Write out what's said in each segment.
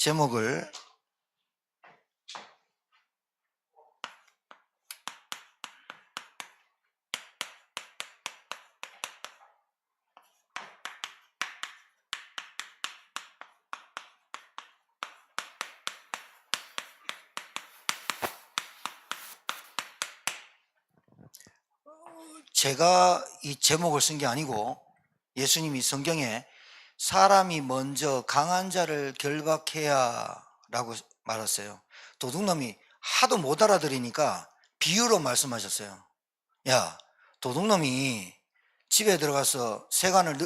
제목을 제가 이 제목을 쓴 게 아니고 예수님이 성경에 사람이 먼저 강한 자를 결박해야 라고 말했어요. 도둑놈이 하도 못 알아들으니까 비유로 말씀하셨어요. 야, 도둑놈이 집에 들어가서 세간을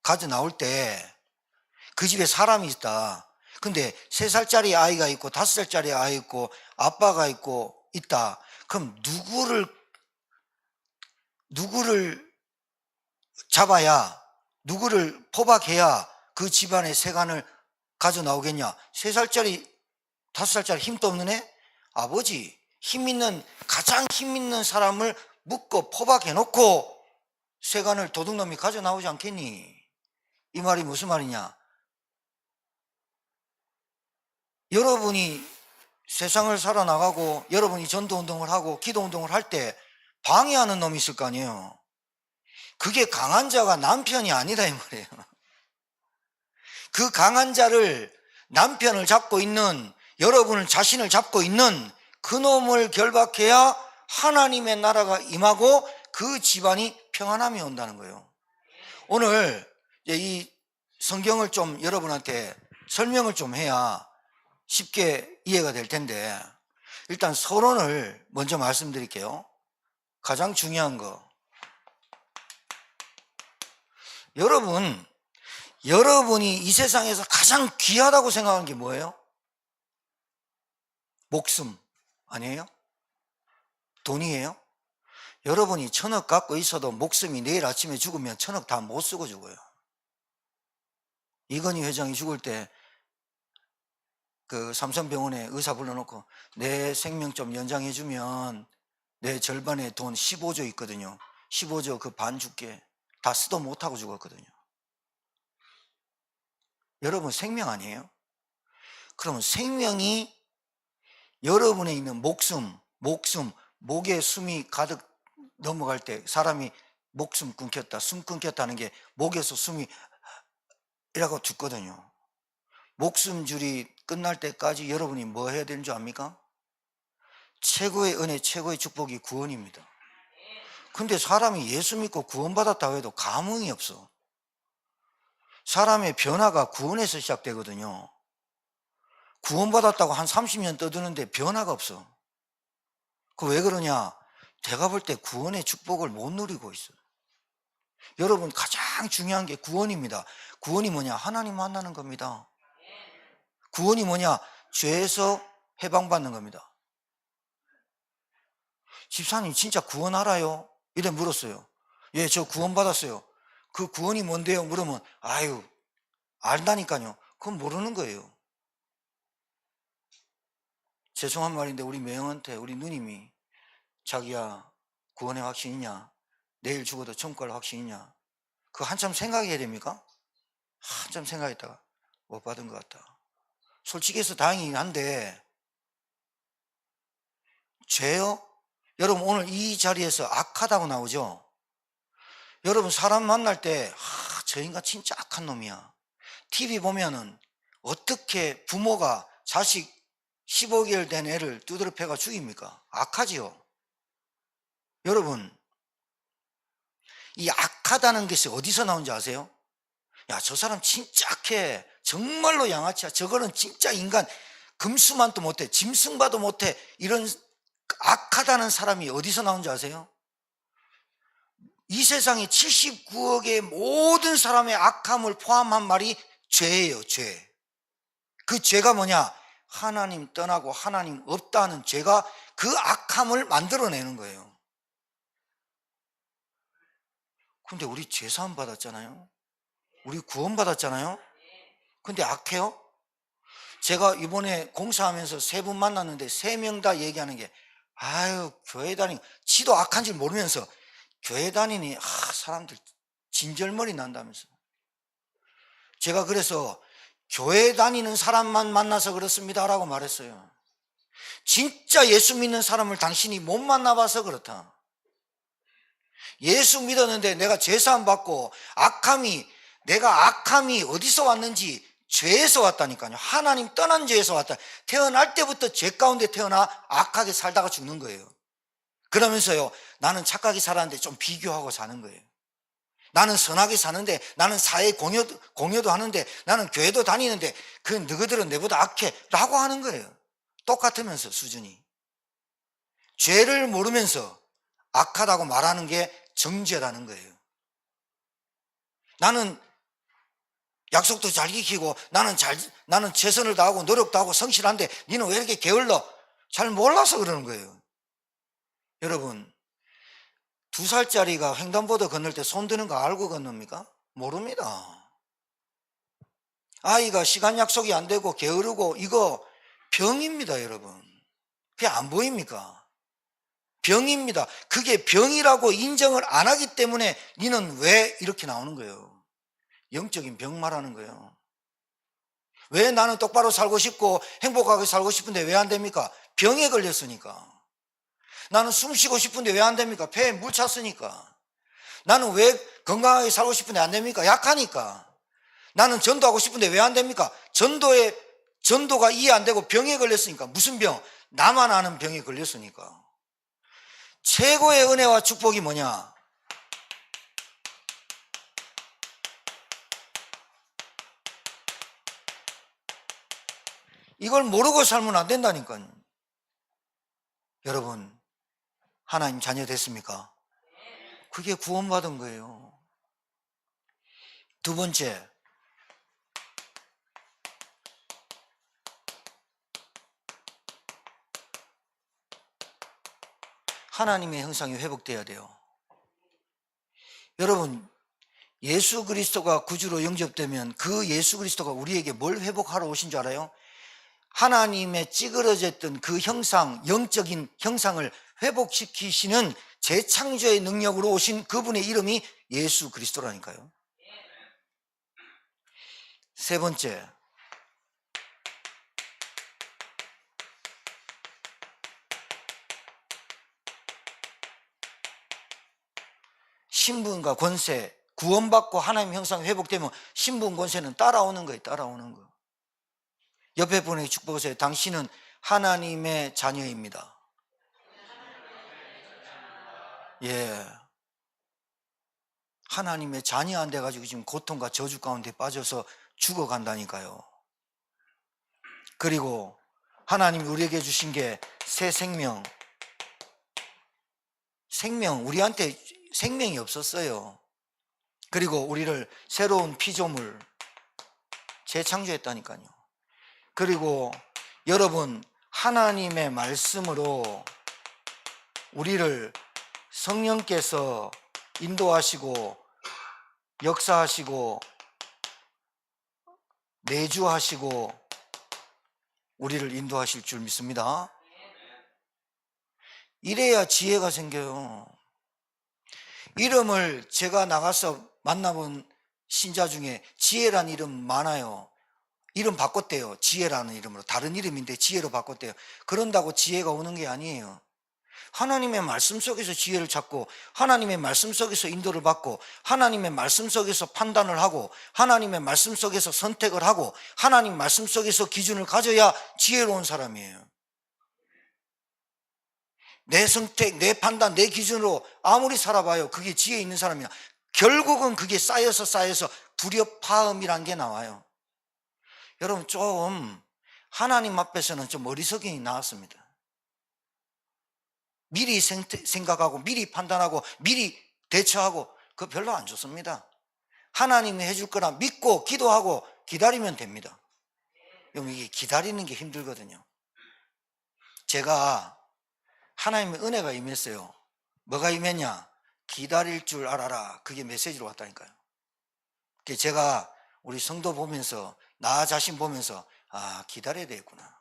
가져 나올 때 그 집에 사람이 있다. 근데 3살짜리 아이가 있고 5살짜리 아이 있고 아빠가 있고 있다. 그럼 누구를 잡아야, 누구를 포박해야 그 집안의 세간을 가져 나오겠냐? 3살짜리 5살짜리 힘도 없는 애? 아버지, 가장 힘 있는 사람을 묶어 포박해 놓고 세간을 도둑놈이 가져 나오지 않겠니? 이 말이 무슨 말이냐? 여러분이 세상을 살아나가고 여러분이 전도운동을 하고 기도운동을 할 때 방해하는 놈이 있을 거 아니에요. 그게 강한 자가 남편이 아니다 이 말이에요. 그 강한 자를, 남편을 잡고 있는, 여러분을 자신을 잡고 있는 그 놈을 결박해야 하나님의 나라가 임하고 그 집안이 평안함이 온다는 거예요. 오늘 이 성경을 좀 여러분한테 설명을 좀 해야 쉽게 이해가 될 텐데, 일단 서론을 먼저 말씀드릴게요. 가장 중요한 거, 여러분이 이 세상에서 가장 귀하다고 생각하는 게 뭐예요? 목숨 아니에요? 돈이에요? 여러분이 1,000억 갖고 있어도 목숨이 내일 아침에 죽으면 1,000억 다 못 쓰고 죽어요. 이건희 회장이 죽을 때 그 삼성병원에 의사 불러놓고 내 생명 좀 연장해주면 내 절반의 돈 15조 있거든요. 15조 그 반 줄게. 다 쓰도 못하고 죽었거든요. 여러분 생명 아니에요? 그러면 생명이, 여러분에 있는 목숨, 목에 숨이 가득 넘어갈 때 사람이 목숨 끊겼다, 숨 끊겼다는 게 목에서 숨이 이라고 죽거든요. 목숨줄이 끝날 때까지 여러분이 뭐 해야 되는 줄 압니까? 최고의 은혜, 최고의 축복이 구원입니다. 근데 사람이 예수 믿고 구원받았다고 해도 감흥이 없어. 사람의 변화가 구원에서 시작되거든요. 구원받았다고 한 30년 떠드는데 변화가 없어. 그 왜 그러냐? 제가 볼 때 구원의 축복을 못 누리고 있어요. 여러분 가장 중요한 게 구원입니다. 구원이 뭐냐? 하나님 만나는 겁니다. 구원이 뭐냐? 죄에서 해방받는 겁니다. 집사님 진짜 구원 알아요? 이래 물었어요. 예, 저 구원 받았어요. 그 구원이 뭔데요? 물으면 아유, 알다니까요. 그건 모르는 거예요. 죄송한 말인데 우리 매형한테 우리 누님이 자기야 구원의 확신 있냐? 내일 죽어도 천국 갈 확신 있냐? 그거 한참 생각해야 됩니까? 한참 생각했다가 못 받은 것 같다. 솔직해서 다행이긴 한데, 죄요? 여러분 오늘 이 자리에서 악하다고 나오죠? 여러분 사람 만날 때 저 인간 진짜 악한 놈이야. TV 보면은 어떻게 부모가 자식 15개월 된 애를 두드려 패가 죽입니까? 악하지요. 여러분 이 악하다는 것이 어디서 나온지 아세요? 야, 저 사람 진짜 악해, 정말로 양아치야, 저거는 진짜 인간 금수만도 못해, 짐승봐도 못해, 이런 악하다는 사람이 어디서 나온지 아세요? 이 세상에 79억의 모든 사람의 악함을 포함한 말이 죄예요. 죄. 그 죄가 뭐냐? 하나님 떠나고 하나님 없다는 죄가 그 악함을 만들어내는 거예요. 근데 우리 죄사함 받았잖아요. 우리 구원 받았잖아요. 근데 악해요? 제가 이번에 공사하면서 3분 만났는데 3명 다 얘기하는 게, 아유 교회 다니고, 지도 악한 줄 모르면서 교회 다니니 사람들 진절머리 난다면서. 제가 그래서 교회 다니는 사람만 만나서 그렇습니다라고 말했어요. 진짜 예수 믿는 사람을 당신이 못 만나봐서 그렇다. 예수 믿었는데 내가 죄사함 받고 내가 악함이 어디서 왔는지 죄에서 왔다니까요. 하나님 떠난 죄에서 왔다. 태어날 때부터 죄 가운데 태어나 악하게 살다가 죽는 거예요. 그러면서요, 나는 착하게 살았는데 좀 비교하고 사는 거예요. 나는 선하게 사는데, 나는 사회 공여도 하는데, 나는 교회도 다니는데 그 너희들은 내보다 악해 라고 하는 거예요. 똑같으면서 수준이. 죄를 모르면서 악하다고 말하는 게 정죄라는 거예요. 나는 약속도 잘 지키고 나는 최선을 다하고 노력도 하고 성실한데 니는 왜 이렇게 게을러? 잘 몰라서 그러는 거예요. 여러분, 2살짜리가 횡단보도 건널 때 손 드는 거 알고 건넙니까? 모릅니다. 아이가 시간 약속이 안 되고 게으르고 이거 병입니다, 여러분. 그게 안 보입니까? 병입니다. 그게 병이라고 인정을 안 하기 때문에 니는 왜 이렇게 나오는 거예요? 영적인 병 말하는 거예요. 왜 나는 똑바로 살고 싶고 행복하게 살고 싶은데 왜 안 됩니까? 병에 걸렸으니까. 나는 숨 쉬고 싶은데 왜 안 됩니까? 폐에 물 찼으니까. 나는 왜 건강하게 살고 싶은데 안 됩니까? 약하니까. 나는 전도하고 싶은데 왜 안 됩니까? 전도가 이해 안 되고 병에 걸렸으니까. 무슨 병? 나만 아는 병에 걸렸으니까. 최고의 은혜와 축복이 뭐냐? 이걸 모르고 살면 안 된다니까요. 여러분, 하나님 자녀 됐습니까? 그게 구원받은 거예요. 두 번째, 하나님의 형상이 회복돼야 돼요. 여러분, 예수 그리스도가 구주로 영접되면 그 예수 그리스도가 우리에게 뭘 회복하러 오신 줄 알아요? 하나님의 찌그러졌던 그 형상, 영적인 형상을 회복시키시는 재창조의 능력으로 오신 그분의 이름이 예수 그리스도라니까요. 세 번째, 신분과 권세, 구원받고 하나님 형상 회복되면 신분 권세는 따라오는 거예요. 따라오는 거. 옆에 분에게 축복하세요. 당신은 하나님의 자녀입니다. 예. 하나님의 자녀 안 돼가지고 지금 고통과 저주 가운데 빠져서 죽어간다니까요. 그리고 하나님이 우리에게 주신 게 새 생명, 우리한테 생명이 없었어요. 그리고 우리를 새로운 피조물 재창조했다니까요. 그리고 여러분, 하나님의 말씀으로 우리를 성령께서 인도하시고 역사하시고 내주하시고 우리를 인도하실 줄 믿습니다. 이래야 지혜가 생겨요. 이름을 제가 나가서 만나본 신자 중에 지혜란 이름 많아요. 이름 바꿨대요. 지혜라는 이름으로. 다른 이름인데 지혜로 바꿨대요. 그런다고 지혜가 오는 게 아니에요. 하나님의 말씀 속에서 지혜를 찾고 하나님의 말씀 속에서 인도를 받고 하나님의 말씀 속에서 판단을 하고 하나님의 말씀 속에서 선택을 하고 하나님 말씀 속에서 기준을 가져야 지혜로운 사람이에요. 내 선택, 내 판단, 내 기준으로 아무리 살아봐요. 그게 지혜 있는 사람이야. 결국은 그게 쌓여서 불협화음이란 게 나와요. 여러분, 좀 하나님 앞에서는 좀 어리석음이 나왔습니다. 미리 생각하고 미리 판단하고 미리 대처하고 그거 별로 안 좋습니다. 하나님이 해줄 거라 믿고 기도하고 기다리면 됩니다. 여러분, 이게 기다리는 게 힘들거든요. 제가 하나님의 은혜가 임했어요. 뭐가 임했냐? 기다릴 줄 알아라. 그게 메시지로 왔다니까요. 제가 우리 성도 보면서 나 자신 보면서 기다려야 되겠구나.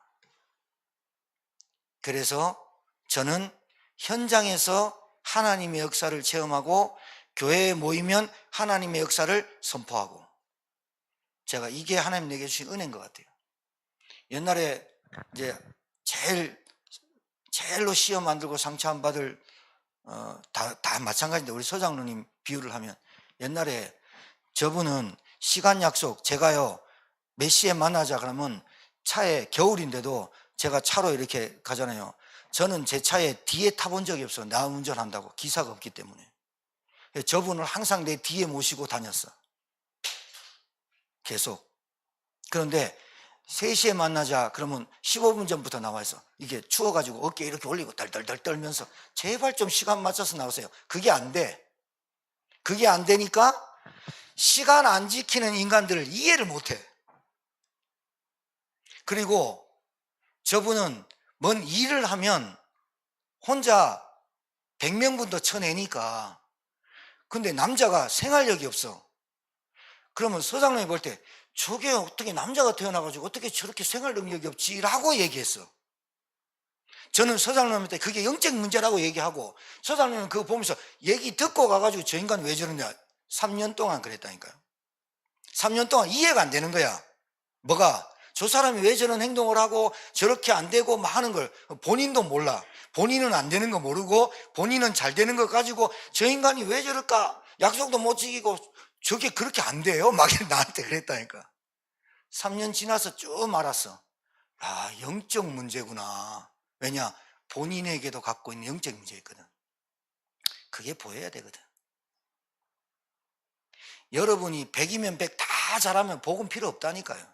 그래서 저는 현장에서 하나님의 역사를 체험하고 교회에 모이면 하나님의 역사를 선포하고 제가 이게 하나님 내게 주신 은혜인 것 같아요. 옛날에 이제 제일로 시험 안 들고 상처 안 받을 다 마찬가지인데, 우리 서장로님 비유를 하면, 옛날에 저분은 시간 약속, 제가요 몇 시에 만나자 그러면 차에, 겨울인데도 제가 차로 이렇게 가잖아요. 저는 제 차에 뒤에 타본 적이 없어. 나 운전한다고. 기사가 없기 때문에. 저분을 항상 내 뒤에 모시고 다녔어, 계속. 그런데 3시에 만나자 그러면 15분 전부터 나와 있어. 이게 추워가지고 어깨 이렇게 올리고 덜덜덜 떨면서 제발 좀 시간 맞춰서 나오세요. 그게 안 돼. 그게 안 되니까 시간 안 지키는 인간들을 이해를 못해. 그리고 저분은 뭔 일을 하면 혼자 100명분도 쳐내니까. 근데 남자가 생활력이 없어. 그러면 서장님이 볼 때 저게 어떻게 남자가 태어나가지고 어떻게 저렇게 생활 능력이 없지? 라고 얘기했어. 저는 서장님한테 그게 영적 문제라고 얘기하고, 서장님은 그거 보면서 얘기 듣고 가가지고 저 인간 왜 저러냐, 3년 동안 그랬다니까요. 3년 동안 이해가 안 되는 거야. 뭐가? 저 사람이 왜 저런 행동을 하고 저렇게 안 되고 막 하는 걸 본인도 몰라. 본인은 안 되는 거 모르고 본인은 잘 되는 거 가지고 저 인간이 왜 저럴까? 약속도 못 지키고 저게 그렇게 안 돼요? 막 나한테 그랬다니까. 3년 지나서 쭉 알았어. 아, 영적 문제구나. 왜냐? 본인에게도 갖고 있는 영적 문제 있거든. 그게 보여야 되거든. 여러분이 100이면 100 다 잘하면 복음 필요 없다니까요.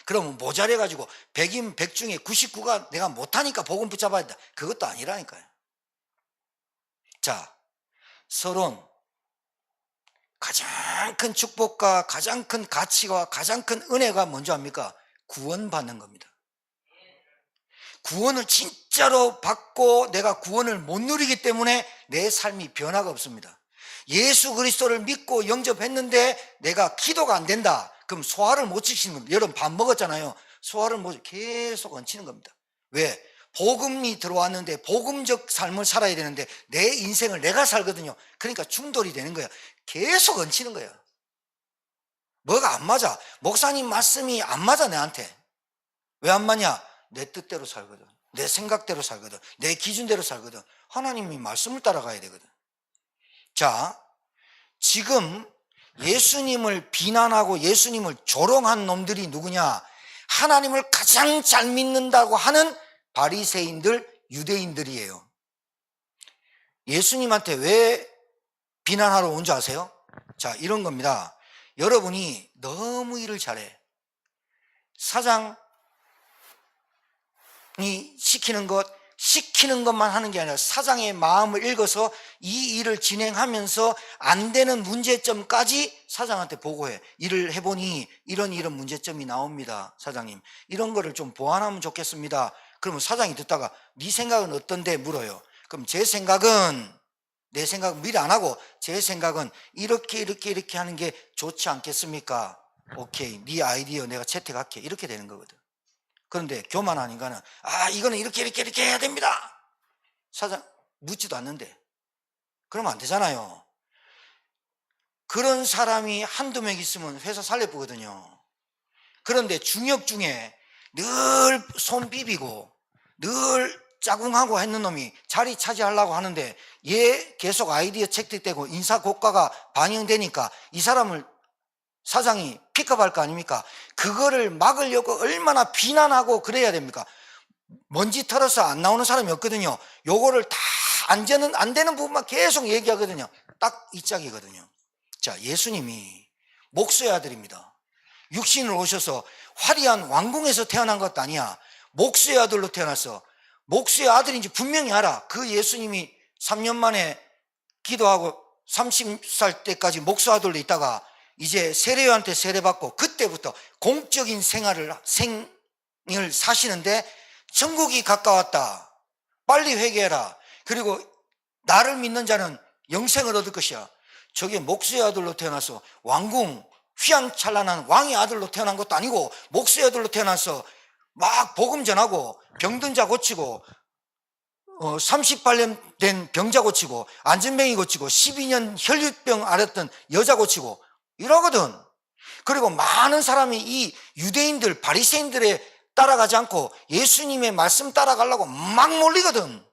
그러면 모자래가지고 100이면 100 중에 99가 내가 못하니까 복음 붙잡아야 된다. 그것도 아니라니까요. 자, 서론. 가장 큰 축복과 가장 큰 가치와 가장 큰 은혜가 뭔지 압니까? 구원받는 겁니다. 구원을 진짜로 받고 내가 구원을 못 누리기 때문에 내 삶이 변화가 없습니다. 예수 그리스도를 믿고 영접했는데 내가 기도가 안 된다. 그럼 소화를 못 시키는 겁니다. 여러분 밥 먹었잖아요. 소화를 못 계속 얹히는 겁니다. 왜? 복음이 들어왔는데 복음적 삶을 살아야 되는데 내 인생을 내가 살거든요. 그러니까 충돌이 되는 거야. 계속 얹히는 거야. 뭐가 안 맞아. 목사님 말씀이 안 맞아 내한테. 왜 안 맞냐? 내 뜻대로 살거든. 내 생각대로 살거든. 내 기준대로 살거든. 하나님이 말씀을 따라가야 되거든. 자, 지금 예수님을 비난하고 예수님을 조롱한 놈들이 누구냐? 하나님을 가장 잘 믿는다고 하는 바리새인들, 유대인들이에요. 예수님한테 왜 비난하러 온 줄 아세요? 자, 이런 겁니다. 여러분이 너무 일을 잘해. 사장이 시키는 것만 하는 게 아니라 사장의 마음을 읽어서 이 일을 진행하면서 안 되는 문제점까지 사장한테 보고해. 일을 해보니 이런 문제점이 나옵니다. 사장님, 이런 거를 좀 보완하면 좋겠습니다. 그러면 사장이 듣다가 네 생각은 어떤데 물어요. 그럼 제 생각은, 내 생각은 미리 안 하고 제 생각은 이렇게 하는 게 좋지 않겠습니까? 오케이, 네 아이디어 내가 채택할게. 이렇게 되는 거거든. 그런데 교만한 인간은 이거는 이렇게 해야 됩니다. 사장 묻지도 않는데. 그러면 안 되잖아요. 그런 사람이 한두 명 있으면 회사 살려보거든요. 그런데 중역 중에 늘 손 비비고 늘 짜궁하고 했는 놈이 자리 차지하려고 하는데 얘 계속 아이디어 채택되고 인사 고과가 반영되니까 이 사람을 사장이 픽업할 거 아닙니까? 그거를 막으려고 얼마나 비난하고 그래야 됩니까? 먼지 털어서 안 나오는 사람이 없거든요. 요거를 다 안 되는 부분만 계속 얘기하거든요. 딱 이 짝이거든요. 자, 예수님이 목수의 아들입니다. 육신으로 오셔서 화려한 왕궁에서 태어난 것도 아니야. 목수의 아들로 태어났어. 목수의 아들인지 분명히 알아. 그 예수님이 3년 만에 기도하고 30살 때까지 목수 아들로 있다가 이제 세례요한테 세례받고 그때부터 공적인 생을 사시는데 천국이 가까웠다. 빨리 회개해라. 그리고 나를 믿는 자는 영생을 얻을 것이야. 저게 목수의 아들로 태어나서 왕궁 휘황찬란한 왕의 아들로 태어난 것도 아니고 목수의 아들로 태어나서 막 복음 전하고 병든 자 고치고 38년 된 병자 고치고 안전뱅이 고치고 12년 혈류병 앓았던 여자 고치고 이러거든. 그리고 많은 사람이 이 유대인들 바리새인들에 따라가지 않고 예수님의 말씀 따라가려고 막 몰리거든.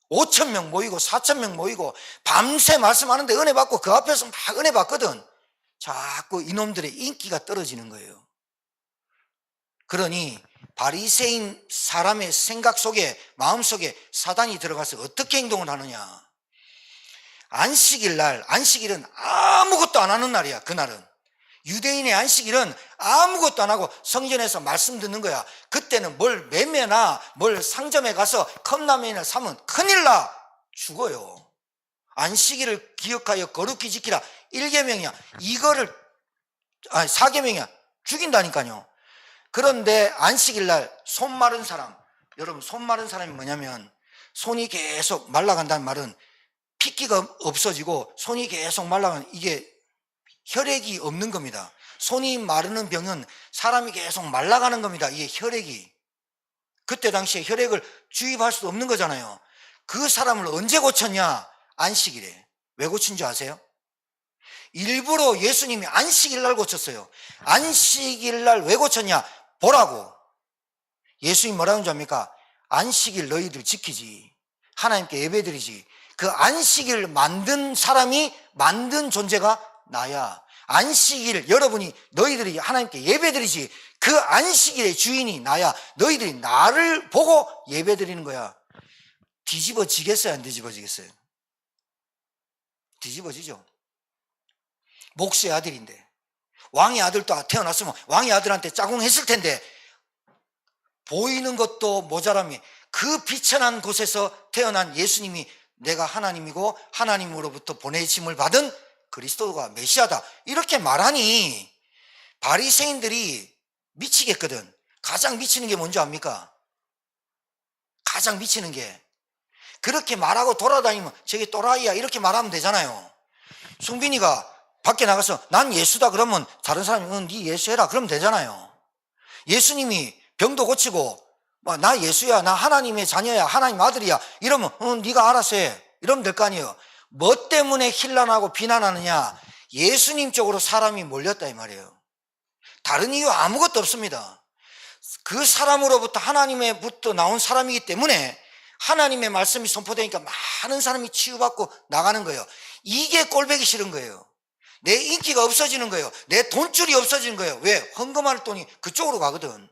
5천 명 모이고 4천 명 모이고 밤새 말씀하는데 은혜 받고 그 앞에서 막 은혜 받거든. 자꾸 이놈들의 인기가 떨어지는 거예요. 그러니 바리새인 사람의 생각 속에, 마음 속에 사단이 들어가서 어떻게 행동을 하느냐. 안식일 날, 안식일은 아무것도 안 하는 날이야. 그날은 유대인의 안식일은 아무것도 안 하고 성전에서 말씀 듣는 거야. 그때는 뭘 매매나 뭘 상점에 가서 컵라면을 사면 큰일 나, 죽어요. 안식일을 기억하여 거룩히 지키라 1계명이야. 이거를 4계명이야. 죽인다니까요. 그런데 안식일 날 손 마른 사람, 여러분 손 마른 사람이 뭐냐면 손이 계속 말라간다는 말은 핏기가 없어지고 손이 계속 말라가는, 이게 혈액이 없는 겁니다. 손이 마르는 병은 사람이 계속 말라가는 겁니다. 이게 혈액이. 그때 당시에 혈액을 주입할 수도 없는 거잖아요. 그 사람을 언제 고쳤냐? 안식일에. 왜 고친 줄 아세요? 일부러 예수님이 안식일 날 고쳤어요. 안식일 날 왜 고쳤냐? 보라고. 예수님이 뭐라는 줄 압니까? 안식일 너희들 지키지, 하나님께 예배드리지. 그 안식일 만든 사람이, 만든 존재가 나야. 안식일, 여러분이, 너희들이 하나님께 예배드리지. 그 안식일의 주인이 나야. 너희들이 나를 보고 예배드리는 거야. 뒤집어지겠어요, 안 뒤집어지겠어요? 뒤집어지죠. 목수의 아들인데, 왕의 아들도 태어났으면 왕의 아들한테 짝꿍했을 텐데, 보이는 것도 모자람이, 그 비천한 곳에서 태어난 예수님이 내가 하나님이고 하나님으로부터 보내심을 받은 그리스도가 메시아다, 이렇게 말하니 바리새인들이 미치겠거든. 가장 미치는 게 뭔지 압니까? 가장 미치는 게, 그렇게 말하고 돌아다니면 저게 또라이야 이렇게 말하면 되잖아요. 승빈이가 밖에 나가서 난 예수다 그러면 다른 사람이 네 예수 해라 그러면 되잖아요. 예수님이 병도 고치고 나 예수야, 나 하나님의 자녀야, 하나님 아들이야 이러면 네가 알아서 해 이러면 될 거 아니에요. 뭐 때문에 힐난하고 비난하느냐? 예수님 쪽으로 사람이 몰렸다 이 말이에요. 다른 이유 아무것도 없습니다. 그 사람으로부터, 하나님의부터 나온 사람이기 때문에 하나님의 말씀이 선포되니까 많은 사람이 치유받고 나가는 거예요. 이게 꼴보기 싫은 거예요. 내 인기가 없어지는 거예요. 내 돈줄이 없어지는 거예요. 왜? 헌금할 돈이 그쪽으로 가거든.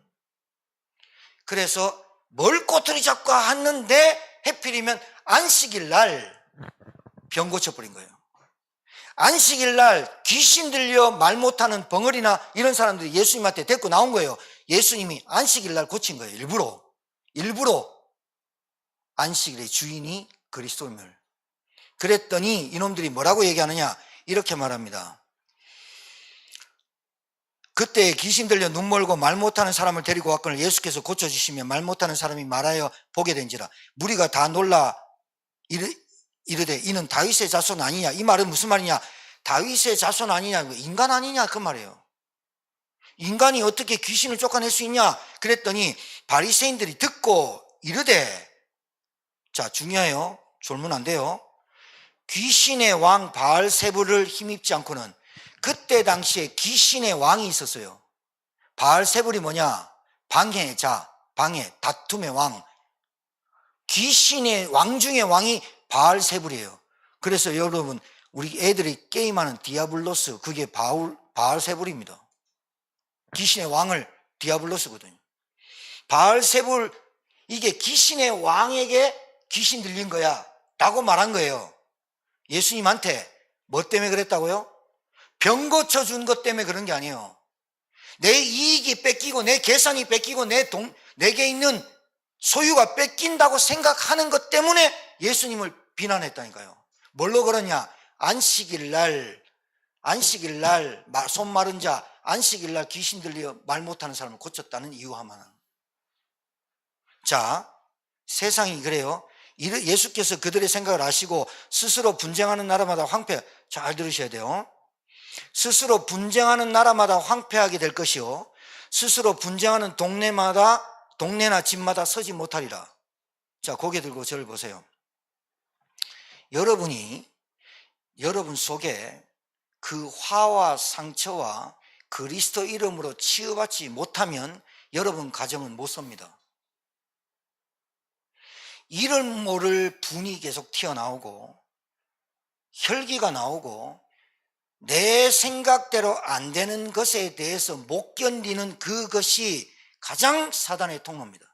그래서 뭘 꼬투리 잡고 하는데 해필이면 안식일 날 병 고쳐버린 거예요. 안식일 날 귀신 들려 말 못하는 벙어리나 이런 사람들이 예수님한테 데리고 나온 거예요. 예수님이 안식일 날 고친 거예요. 일부러 안식일의 주인이 그리스도임을. 그랬더니 이놈들이 뭐라고 얘기하느냐? 이렇게 말합니다. 그때 귀신 들려 눈 멀고 말 못하는 사람을 데리고 왔거늘 예수께서 고쳐주시며 말 못하는 사람이 말하여 보게 된지라. 무리가 다 놀라 이르되 이는 다윗의 자손 아니냐. 이 말은 무슨 말이냐? 다윗의 자손 아니냐, 인간 아니냐 그 말이에요. 인간이 어떻게 귀신을 쫓아낼 수 있냐? 그랬더니 바리새인들이 듣고 이르되, 자 중요해요. 졸면 안 돼요. 귀신의 왕 바알세불을 힘입지 않고는, 그때 당시에 귀신의 왕이 있었어요. 바알세불이 뭐냐? 방해의 자, 방해, 다툼의 왕. 귀신의 왕 중의 왕이 바알세불이에요. 그래서 여러분, 우리 애들이 게임하는 디아블로스, 그게 바알세불입니다. 귀신의 왕을 디아블로스거든요. 바알세불, 이게 귀신의 왕에게 귀신 들린 거야 라고 말한 거예요. 예수님한테. 뭐 때문에 그랬다고요? 병 고쳐준 것 때문에 그런 게 아니에요. 내 이익이 뺏기고 내 계산이 뺏기고 내게 있는 소유가 뺏긴다고 생각하는 것 때문에 예수님을 비난했다니까요. 뭘로 그러냐? 안식일 날 손 마른 자, 안식일 날 귀신 들려 말 못하는 사람을 고쳤다는 이유 하나는. 자, 세상이 그래요. 예수께서 그들의 생각을 아시고 스스로 분쟁하는 나라마다 잘 들으셔야 돼요. 스스로 분쟁하는 나라마다 황폐하게 될 것이요, 스스로 분쟁하는 동네나 집마다 서지 못하리라. 자, 고개 들고 저를 보세요. 여러분 속에 그 화와 상처와 그리스도 이름으로 치유받지 못하면 여러분 가정은 못 섭니다. 이름 모를 분이 계속 튀어나오고 혈기가 나오고 내 생각대로 안 되는 것에 대해서 못 견디는 그것이 가장 사단의 통로입니다.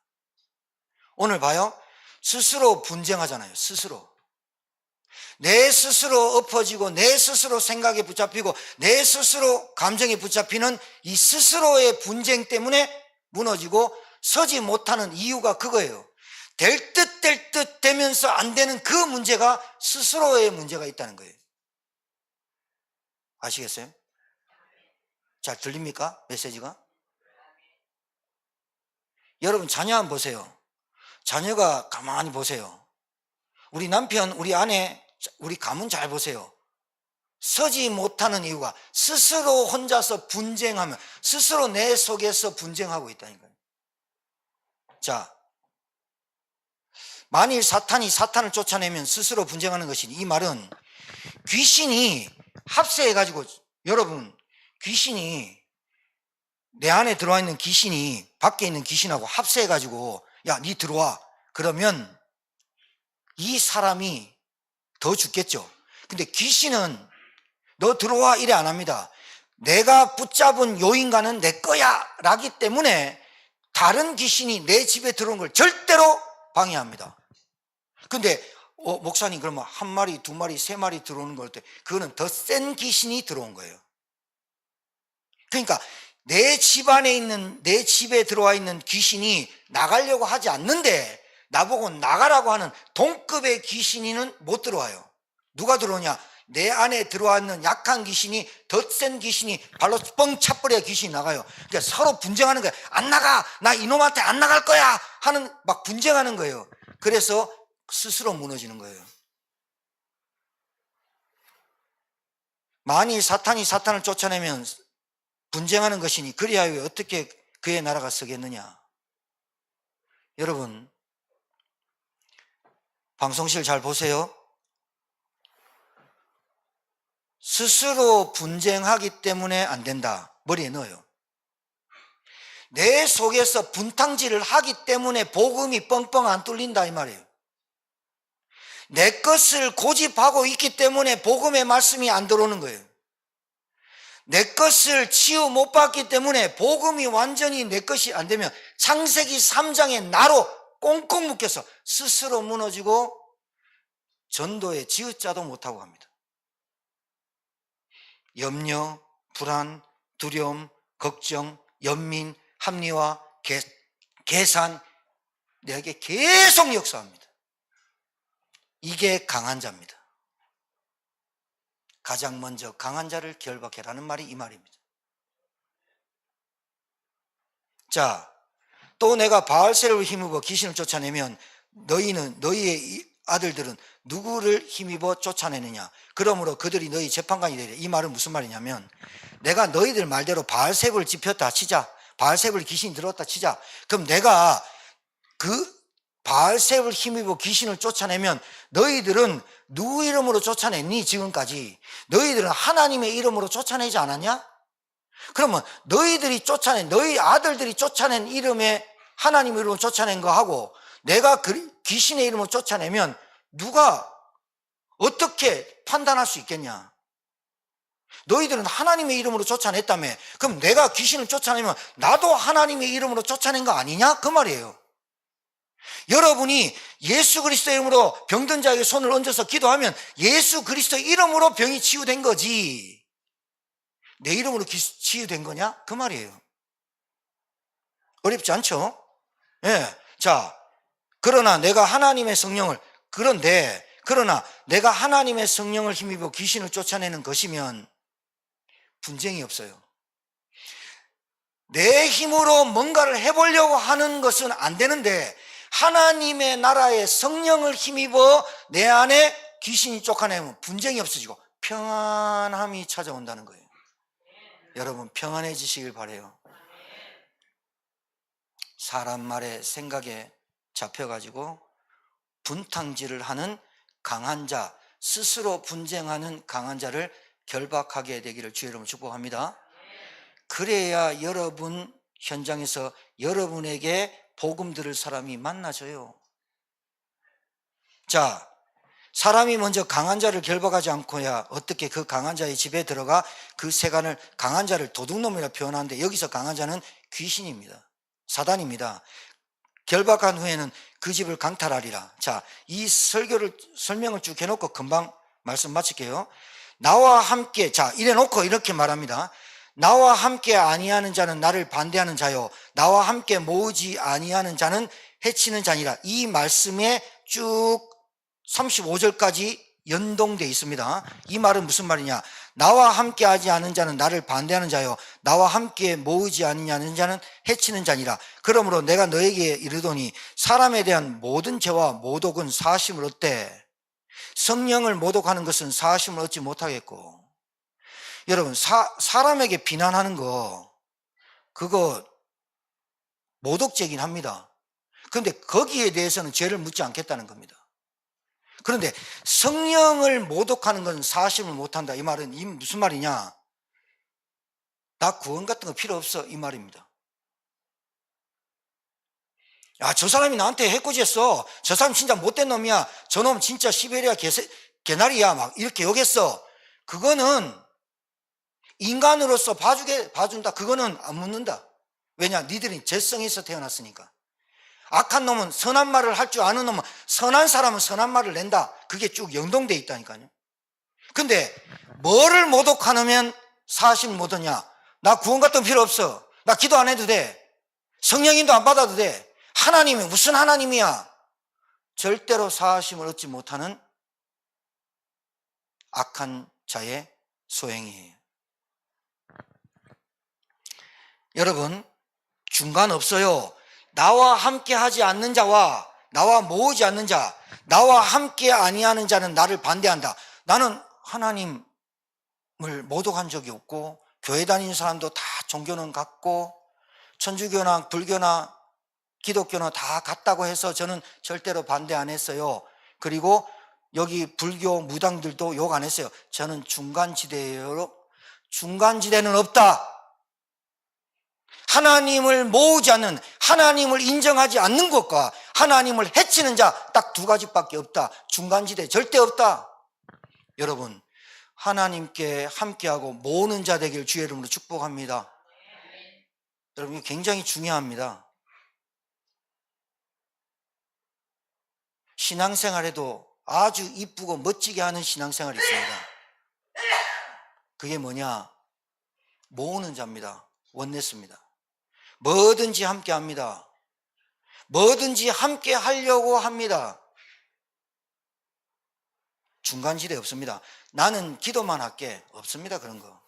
오늘 봐요. 스스로 분쟁하잖아요. 스스로. 내 스스로 엎어지고 내 스스로 생각에 붙잡히고 내 스스로 감정에 붙잡히는 이 스스로의 분쟁 때문에 무너지고 서지 못하는 이유가 그거예요. 될 듯 될 듯 되면서 안 되는 그 문제가 스스로의 문제가 있다는 거예요. 아시겠어요? 잘 들립니까? 메시지가? 여러분 자녀 한번 보세요. 자녀가 가만히 보세요. 우리 남편, 우리 아내, 우리 가문 잘 보세요. 서지 못하는 이유가 스스로 혼자서 분쟁하면 스스로 내 속에서 분쟁하고 있다니까요. 자, 만일 사탄을 쫓아내면 스스로 분쟁하는 것이니, 이 말은 귀신이 합세해가지고, 여러분 귀신이 내 안에 들어와 있는 귀신이 밖에 있는 귀신하고 합세해가지고 야, 니 들어와 그러면 이 사람이 더 죽겠죠. 근데 귀신은 너 들어와 이래 안 합니다. 내가 붙잡은 요 인간은 내 거야 라기 때문에 다른 귀신이 내 집에 들어온 걸 절대로 방해합니다. 근데 목사님 그러면 한 마리, 두 마리, 세 마리 들어오는 걸 때 그거는 더 센 귀신이 들어온 거예요. 그러니까 내 집안에 있는, 내 집에 들어와 있는 귀신이 나가려고 하지 않는데 나보고 나가라고 하는 동급의 귀신이는 못 들어와요. 누가 들어오냐? 내 안에 들어와 있는 약한 귀신이, 더 센 귀신이 발로 뻥 차버려야 귀신이 나가요. 그러니까 서로 분쟁하는 거야. 안 나가! 나 이놈한테 안 나갈 거야! 하는 막 분쟁하는 거예요. 그래서 스스로 무너지는 거예요. 만일 사탄이 사탄을 쫓아내면 분쟁하는 것이니 그리하여 어떻게 그의 나라가 서겠느냐. 여러분 방송실 잘 보세요. 스스로 분쟁하기 때문에 안 된다. 머리에 넣어요. 내 속에서 분탕질을 하기 때문에 복음이 뻥뻥 안 뚫린다 이 말이에요. 내 것을 고집하고 있기 때문에 복음의 말씀이 안 들어오는 거예요. 내 것을 치유 못 받기 때문에 복음이 완전히 내 것이 안 되면 창세기 3장의 나로 꽁꽁 묶여서 스스로 무너지고 전도의 지읒자도 못하고 합니다. 염려, 불안, 두려움, 걱정, 연민, 합리화, 계산, 내게 계속 역사합니다. 이게 강한 자입니다. 가장 먼저 강한 자를 결박해라는 말이 이 말입니다. 자, 또 내가 바알세를 힘입어 귀신을 쫓아내면 너희의 아들들은 누구를 힘입어 쫓아내느냐? 그러므로 그들이 너희 재판관이 되리라. 이 말은 무슨 말이냐면 내가 너희들 말대로 바알세불을 짚혔다 치자. 바알세불 귀신이 들어왔다 치자. 그럼 내가 그 바알세불 힘입어 귀신을 쫓아내면 너희들은 누구 이름으로 쫓아냈니? 지금까지 너희들은 하나님의 이름으로 쫓아내지 않았냐? 그러면 너희들이 쫓아낸, 너희 아들들이 쫓아낸 이름에 하나님의 이름으로 쫓아낸 거하고 내가 귀신의 이름으로 쫓아내면 누가 어떻게 판단할 수 있겠냐? 너희들은 하나님의 이름으로 쫓아냈다며. 그럼 내가 귀신을 쫓아내면 나도 하나님의 이름으로 쫓아낸 거 아니냐? 그 말이에요. 여러분이 예수 그리스도의 이름으로 병든 자에게 손을 얹어서 기도하면 예수 그리스도의 이름으로 병이 치유된 거지 내 이름으로 치유된 거냐? 그 말이에요. 어렵지 않죠? 예. 자, 그러나 내가 하나님의 성령을 힘입어 귀신을 쫓아내는 것이면 분쟁이 없어요. 내 힘으로 뭔가를 해보려고 하는 것은 안 되는데 하나님의 나라의 성령을 힘입어 내 안에 귀신이 쫓아내면 분쟁이 없어지고 평안함이 찾아온다는 거예요. 여러분 평안해지시길 바라요. 사람 말에 생각에 잡혀가지고 분탕질을 하는 강한 자, 스스로 분쟁하는 강한 자를 결박하게 되기를 주의 이름으로 축복합니다. 그래야 여러분 현장에서 여러분에게 복음 들을 사람이 만나져요. 자, 사람이 먼저 강한 자를 결박하지 않고야 어떻게 그 강한 자의 집에 들어가 그 세간을, 강한 자를 도둑놈이라 표현하는데 여기서 강한 자는 귀신입니다. 사단입니다. 결박한 후에는 그 집을 강탈하리라. 자, 이 설명을 쭉 해놓고 금방 말씀 마칠게요. 나와 함께, 자, 이래놓고 이렇게 말합니다. 나와 함께 아니하는 자는 나를 반대하는 자요, 나와 함께 모으지 아니하는 자는 해치는 자니라. 이 말씀에 쭉 35절까지 연동되어 있습니다. 이 말은 무슨 말이냐? 나와 함께 하지 않은 자는 나를 반대하는 자요, 나와 함께 모으지 아니하는 자는 해치는 자니라. 그러므로 내가 너에게 이르더니 사람에 대한 모든 죄와 모독은 사하심을 얻되 성령을 모독하는 것은 사하심을 얻지 못하겠고. 여러분, 사람에게 비난하는 거, 그거 모독죄긴 합니다. 그런데 거기에 대해서는 죄를 묻지 않겠다는 겁니다. 그런데 성령을 모독하는 건 사심을 못한다. 이 말은 무슨 말이냐? 나 구원 같은 거 필요 없어, 이 말입니다. 야, 저 사람이 나한테 해코지했어, 저 사람 진짜 못된 놈이야, 저놈 진짜 시베리아 개나리야, 막 이렇게 욕했어. 그거는 인간으로서 봐준다, 그거는 안 묻는다. 왜냐? 니들이 죄성에서 태어났으니까. 악한 놈은, 선한 말을 할 줄 아는 놈은, 선한 사람은 선한 말을 낸다. 그게 쭉 연동되어 있다니까요. 근데 뭐를 모독하면 사심 못 얻냐? 나 구원 같은 거 필요 없어, 나 기도 안 해도 돼, 성령님도 안 받아도 돼, 하나님이 무슨 하나님이야? 절대로 사심을 얻지 못하는 악한 자의 소행이에요. 여러분, 중간 없어요. 나와 함께 하지 않는 자와 나와 모으지 않는 자, 나와 함께 아니하는 자는 나를 반대한다. 나는 하나님을 모독한 적이 없고, 교회 다니는 사람도 다 종교는 같고, 천주교나 불교나 기독교나 다 같다고 해서 저는 절대로 반대 안 했어요. 그리고 여기 불교 무당들도 욕 안 했어요. 저는 중간지대예요. 중간지대는 없다. 하나님을 모으지 않는, 하나님을 인정하지 않는 것과 하나님을 해치는 자, 딱 두 가지밖에 없다. 중간지대 절대 없다. 여러분, 하나님께 함께하고 모으는 자 되길 주의 이름으로 축복합니다. 여러분, 이거 굉장히 중요합니다. 신앙생활에도 아주 이쁘고 멋지게 하는 신앙생활이 있습니다. 그게 뭐냐? 모으는 자입니다. 원네스입니다. 뭐든지 함께 합니다. 뭐든지 함께 하려고 합니다. 중간지대 없습니다. 나는 기도만 할게, 없습니다. 그런 거.